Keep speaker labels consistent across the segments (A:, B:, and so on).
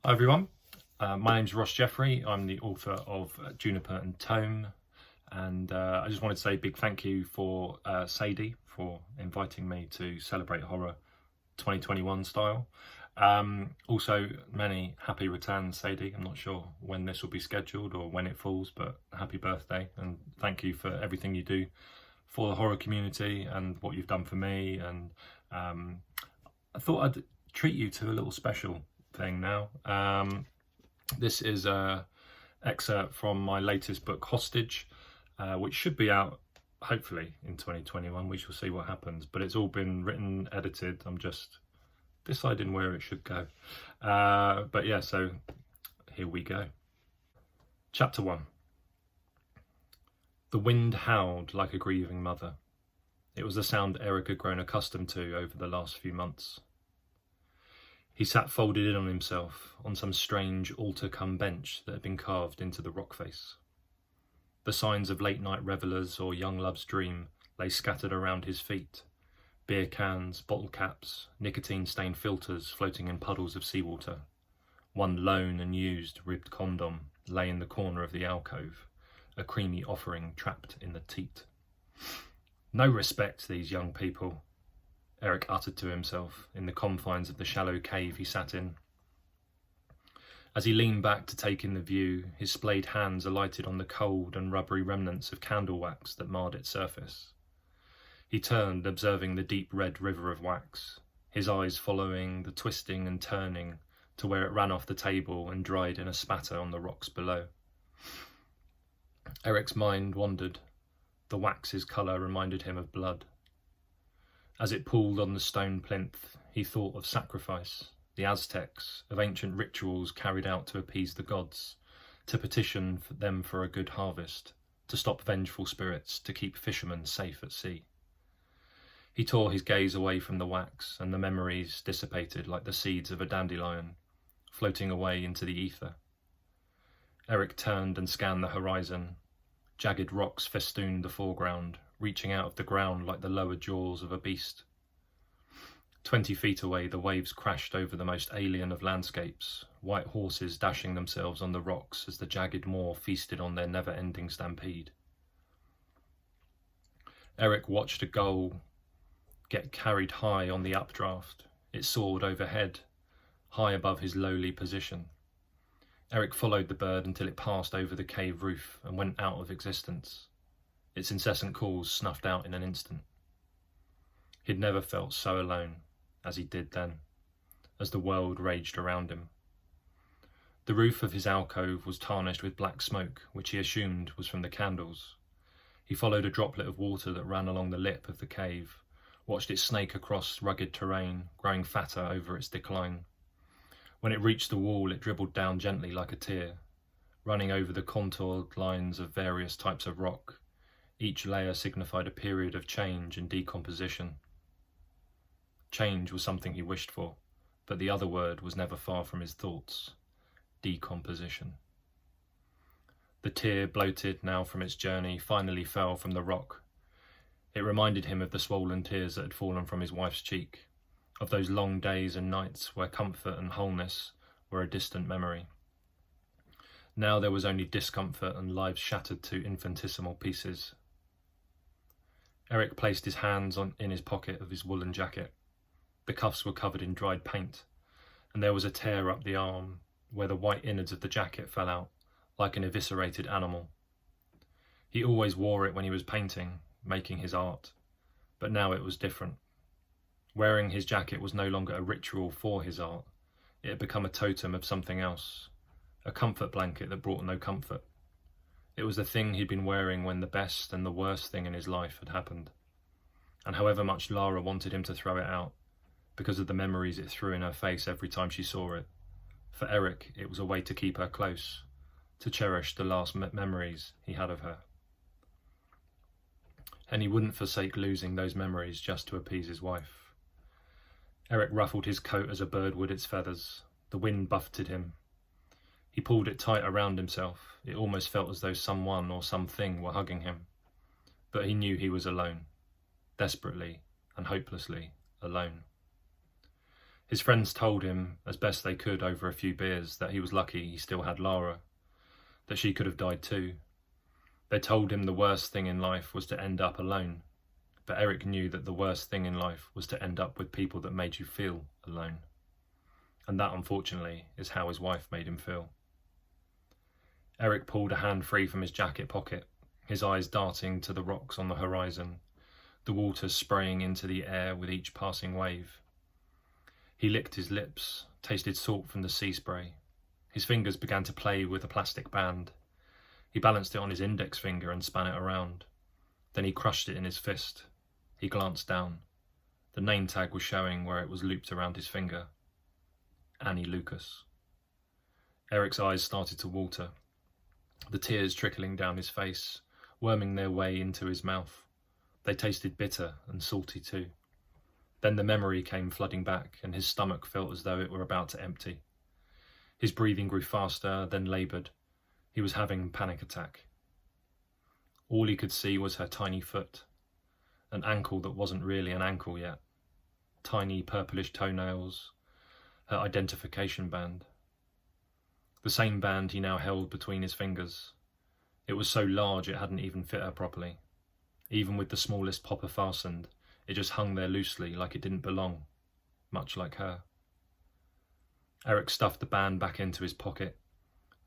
A: Hi everyone, my name's Ross Jeffery. I'm the author of Juniper and Tome, and I just wanted to say a big thank you for Sadie for inviting me to celebrate horror 2021 style. Also, many happy returns, Sadie. I'm not sure when this will be scheduled or when it falls, but happy birthday and thank you for everything you do for the horror community and what you've done for me. And I thought I'd treat you to a little special thing now. This is an excerpt from my latest book, Hostage, which should be out hopefully in 2021. We shall see what happens, but it's all been written, edited. I'm just deciding where it should go. But yeah, so here we go. Chapter 1. The wind howled like a grieving mother. It was the sound Eric had grown accustomed to over the last few months. He sat folded in on himself on some strange altar-cum bench that had been carved into the rock face. The signs of late-night revellers or young love's dream lay scattered around his feet, beer cans, bottle caps, nicotine-stained filters floating in puddles of seawater. One lone and used ribbed condom lay in the corner of the alcove, a creamy offering trapped in the teat. No respect, these young people, Eric uttered to himself in the confines of the shallow cave he sat in. As he leaned back to take in the view, his splayed hands alighted on the cold and rubbery remnants of candle wax that marred its surface. He turned, observing the deep red river of wax, his eyes following the twisting and turning to where it ran off the table and dried in a spatter on the rocks below. Eric's mind wandered. The wax's colour reminded him of blood. As it pooled on the stone plinth, he thought of sacrifice, the Aztecs, of ancient rituals carried out to appease the gods, to petition them for a good harvest, to stop vengeful spirits, to keep fishermen safe at sea. He tore his gaze away from the wax, and the memories dissipated like the seeds of a dandelion, floating away into the ether. Eric turned and scanned the horizon. Jagged rocks festooned the foreground, reaching out of the ground like the lower jaws of a beast. 20 feet away, the waves crashed over the most alien of landscapes, white horses dashing themselves on the rocks as the jagged moor feasted on their never-ending stampede. Eric watched a gull get carried high on the updraft. It soared overhead, high above his lowly position. Eric followed the bird until it passed over the cave roof and went out of existence. Its incessant calls snuffed out in an instant. He'd never felt so alone as he did then, as the world raged around him. The roof of his alcove was tarnished with black smoke, which he assumed was from the candles. He followed a droplet of water that ran along the lip of the cave, watched it snake across rugged terrain, growing fatter over its decline. When it reached the wall, it dribbled down gently like a tear, running over the contoured lines of various types of rock. Each layer signified a period of change and decomposition. Change was something he wished for, but the other word was never far from his thoughts: decomposition. The tear, bloated now from its journey, finally fell from the rock. It reminded him of the swollen tears that had fallen from his wife's cheek, of those long days and nights where comfort and wholeness were a distant memory. Now there was only discomfort and lives shattered to infinitesimal pieces. Eric placed his hands in his pocket of his woolen jacket. The cuffs were covered in dried paint, and there was a tear up the arm where the white innards of the jacket fell out, like an eviscerated animal. He always wore it when he was painting, making his art, but now it was different. Wearing his jacket was no longer a ritual for his art. It had become a totem of something else, a comfort blanket that brought no comfort. It was the thing he'd been wearing when the best and the worst thing in his life had happened. And however much Lara wanted him to throw it out, because of the memories it threw in her face every time she saw it, for Eric it was a way to keep her close, to cherish the last memories he had of her. And he wouldn't forsake losing those memories just to appease his wife. Eric ruffled his coat as a bird would its feathers. The wind buffeted him. He pulled it tight around himself. It almost felt as though someone or something were hugging him. But he knew he was alone, desperately and hopelessly alone. His friends told him, as best they could over a few beers, that he was lucky he still had Lara, that she could have died too. They told him the worst thing in life was to end up alone, but Eric knew that the worst thing in life was to end up with people that made you feel alone. And that, unfortunately, is how his wife made him feel. Eric pulled a hand free from his jacket pocket, his eyes darting to the rocks on the horizon, the water spraying into the air with each passing wave. He licked his lips, tasted salt from the sea spray. His fingers began to play with a plastic band. He balanced it on his index finger and span it around. Then he crushed it in his fist. He glanced down. The name tag was showing where it was looped around his finger. Annie Lucas. Eric's eyes started to water, the tears trickling down his face, worming their way into his mouth. They tasted bitter and salty too. Then the memory came flooding back, and his stomach felt as though it were about to empty. His breathing grew faster, then laboured. He was having a panic attack. All he could see was her tiny foot, an ankle that wasn't really an ankle yet, tiny purplish toenails, her identification band. The same band he now held between his fingers. It was so large it hadn't even fit her properly. Even with the smallest popper fastened, it just hung there loosely like it didn't belong, much like her. Eric stuffed the band back into his pocket,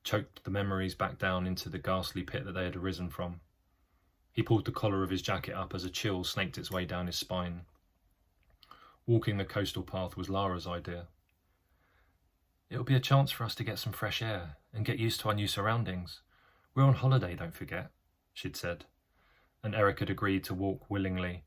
A: choked the memories back down into the ghastly pit that they had arisen from. He pulled the collar of his jacket up as a chill snaked its way down his spine. Walking the coastal path was Lara's idea. "It'll be a chance for us to get some fresh air and get used to our new surroundings. We're on holiday, don't forget," she'd said, and Eric had agreed to walk willingly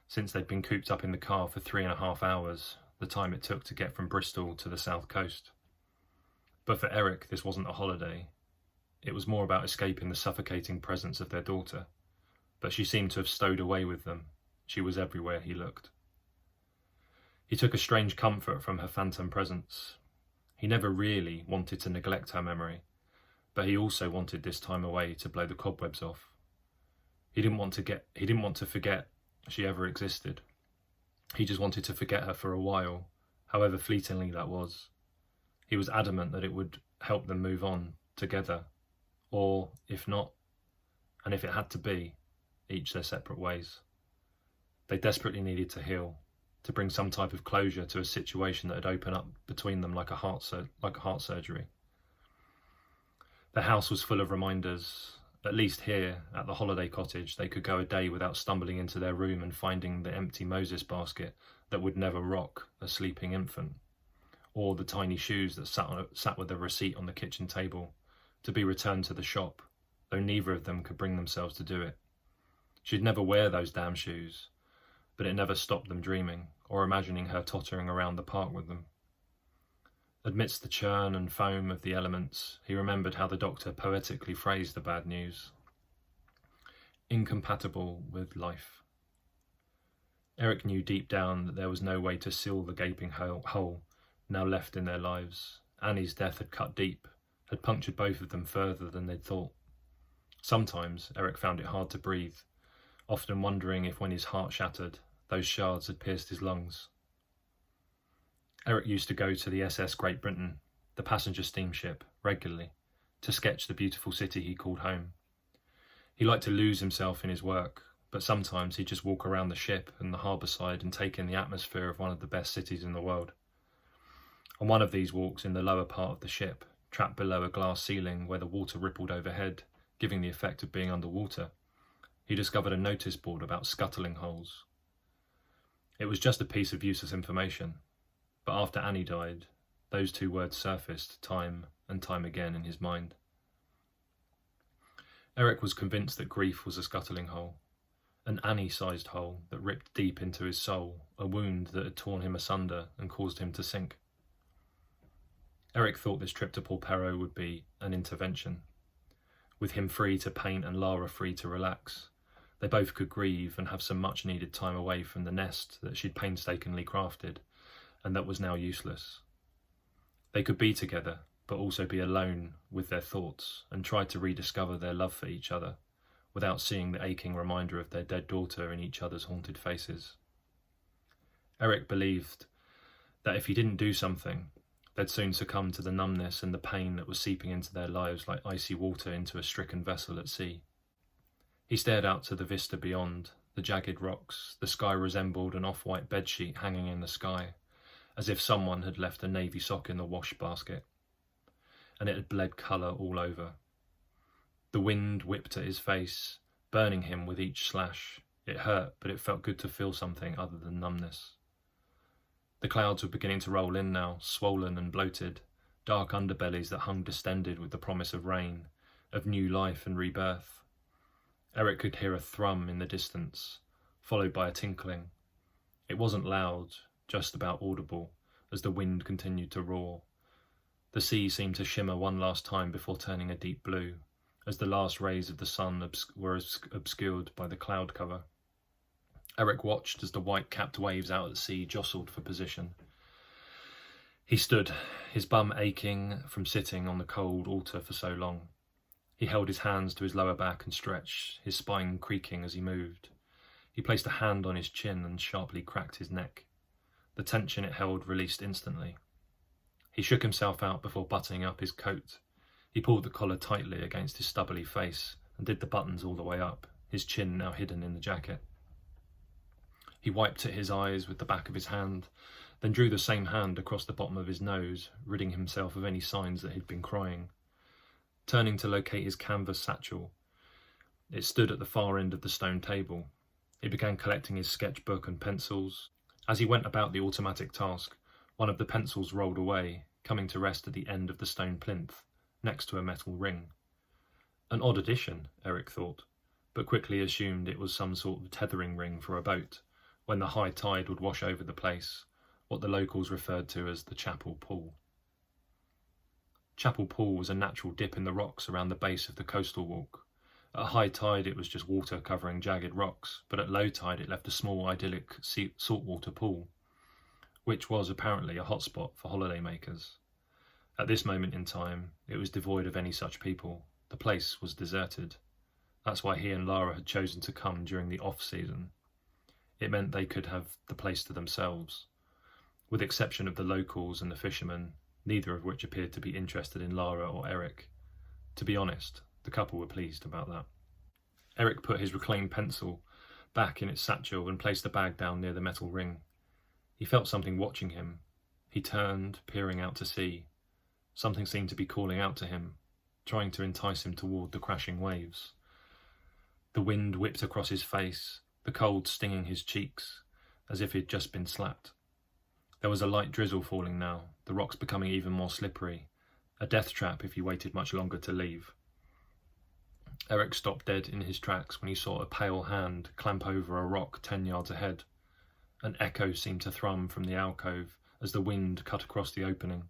A: since they'd been cooped up in the car for 3.5 hours, the time it took to get from Bristol to the south coast. But for Eric, this wasn't a holiday. It was more about escaping the suffocating presence of their daughter, but she seemed to have stowed away with them. She was everywhere he looked. He took a strange comfort from her phantom presence. He never really wanted to neglect her memory, but he also wanted this time away to blow the cobwebs off. He didn't want to forget she ever existed. He just wanted to forget her for a while, however fleetingly that was. He was adamant that it would help them move on together, or if not, and if it had to be, each their separate ways. They desperately needed to heal, to bring some type of closure to a situation that had opened up between them like a heart surgery. The house was full of reminders. At least here, at the holiday cottage, they could go a day without stumbling into their room and finding the empty Moses basket that would never rock a sleeping infant, or the tiny shoes that sat with a receipt on the kitchen table, to be returned to the shop, though neither of them could bring themselves to do it. She'd never wear those damn shoes, but it never stopped them dreaming, or imagining her tottering around the park with them. Amidst the churn and foam of the elements, he remembered how the doctor poetically phrased the bad news. Incompatible with life. Eric knew deep down that there was no way to seal the gaping hole now left in their lives. Annie's death had cut deep, had punctured both of them further than they'd thought. Sometimes Eric found it hard to breathe, often wondering if when his heart shattered, those shards had pierced his lungs. Eric used to go to the SS Great Britain, the passenger steamship, regularly, to sketch the beautiful city he called home. He liked to lose himself in his work, but sometimes he'd just walk around the ship and the harbour side and take in the atmosphere of one of the best cities in the world. On one of these walks in the lower part of the ship, trapped below a glass ceiling where the water rippled overhead, giving the effect of being underwater, he discovered a notice board about scuttling holes. It was just a piece of useless information, but after Annie died, those two words surfaced time and time again in his mind. Eric was convinced that grief was a scuttling hole, an Annie-sized hole that ripped deep into his soul, a wound that had torn him asunder and caused him to sink. Eric thought this trip to Polperro would be an intervention. With him free to paint and Lara free to relax, they both could grieve and have some much-needed time away from the nest that she'd painstakingly crafted, and that was now useless. They could be together, but also be alone with their thoughts and try to rediscover their love for each other, without seeing the aching reminder of their dead daughter in each other's haunted faces. Eric believed that if he didn't do something, they'd soon succumb to the numbness and the pain that was seeping into their lives like icy water into a stricken vessel at sea. He stared out to the vista beyond, the jagged rocks. The sky resembled an off-white bedsheet hanging in the sky, as if someone had left a navy sock in the wash basket, and it had bled colour all over. The wind whipped at his face, burning him with each slash. It hurt, but it felt good to feel something other than numbness. The clouds were beginning to roll in now, swollen and bloated, dark underbellies that hung distended with the promise of rain, of new life and rebirth. Eric could hear a thrum in the distance, followed by a tinkling. It wasn't loud, just about audible, as the wind continued to roar. The sea seemed to shimmer one last time before turning a deep blue, as the last rays of the sun were obscured by the cloud cover. Eric watched as the white-capped waves out at sea jostled for position. He stood, his bum aching from sitting on the cold altar for so long. He held his hands to his lower back and stretched, his spine creaking as he moved. He placed a hand on his chin and sharply cracked his neck. The tension it held released instantly. He shook himself out before buttoning up his coat. He pulled the collar tightly against his stubbly face and did the buttons all the way up, his chin now hidden in the jacket. He wiped at his eyes with the back of his hand, then drew the same hand across the bottom of his nose, ridding himself of any signs that he'd been crying. Turning to locate his canvas satchel, it stood at the far end of the stone table. He began collecting his sketchbook and pencils. As he went about the automatic task, one of the pencils rolled away, coming to rest at the end of the stone plinth, next to a metal ring. An odd addition, Eric thought, but quickly assumed it was some sort of tethering ring for a boat, when the high tide would wash over the place, what the locals referred to as the Chapel Pool. Chapel Pool was a natural dip in the rocks around the base of the coastal walk. At high tide it was just water covering jagged rocks, but at low tide it left a small idyllic saltwater pool, which was apparently a hotspot for holidaymakers. At this moment in time, it was devoid of any such people. The place was deserted. That's why he and Lara had chosen to come during the off-season. It meant they could have the place to themselves. With the exception of the locals and the fishermen, neither of which appeared to be interested in Lara or Eric. To be honest, the couple were pleased about that. Eric put his reclaimed pencil back in its satchel and placed the bag down near the metal ring. He felt something watching him. He turned, peering out to sea. Something seemed to be calling out to him, trying to entice him toward the crashing waves. The wind whipped across his face, the cold stinging his cheeks, as if he'd just been slapped. There was a light drizzle falling now, the rocks becoming even more slippery, a death trap if he waited much longer to leave. Eric stopped dead in his tracks when he saw a pale hand clamp over a rock 10 yards ahead. An echo seemed to thrum from the alcove as the wind cut across the opening,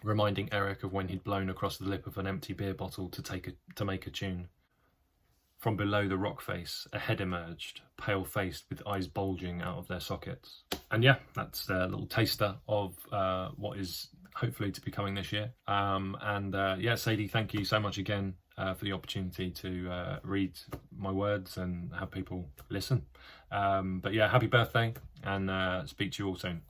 A: reminding Eric of when he'd blown across the lip of an empty beer bottle to make a tune. From below the rock face, a head emerged, pale-faced with eyes bulging out of their sockets. And yeah, that's a little taster of what is hopefully to be coming this year. Yeah, Sadie, thank you so much again for the opportunity to read my words and have people listen. But yeah, happy birthday, and speak to you all soon.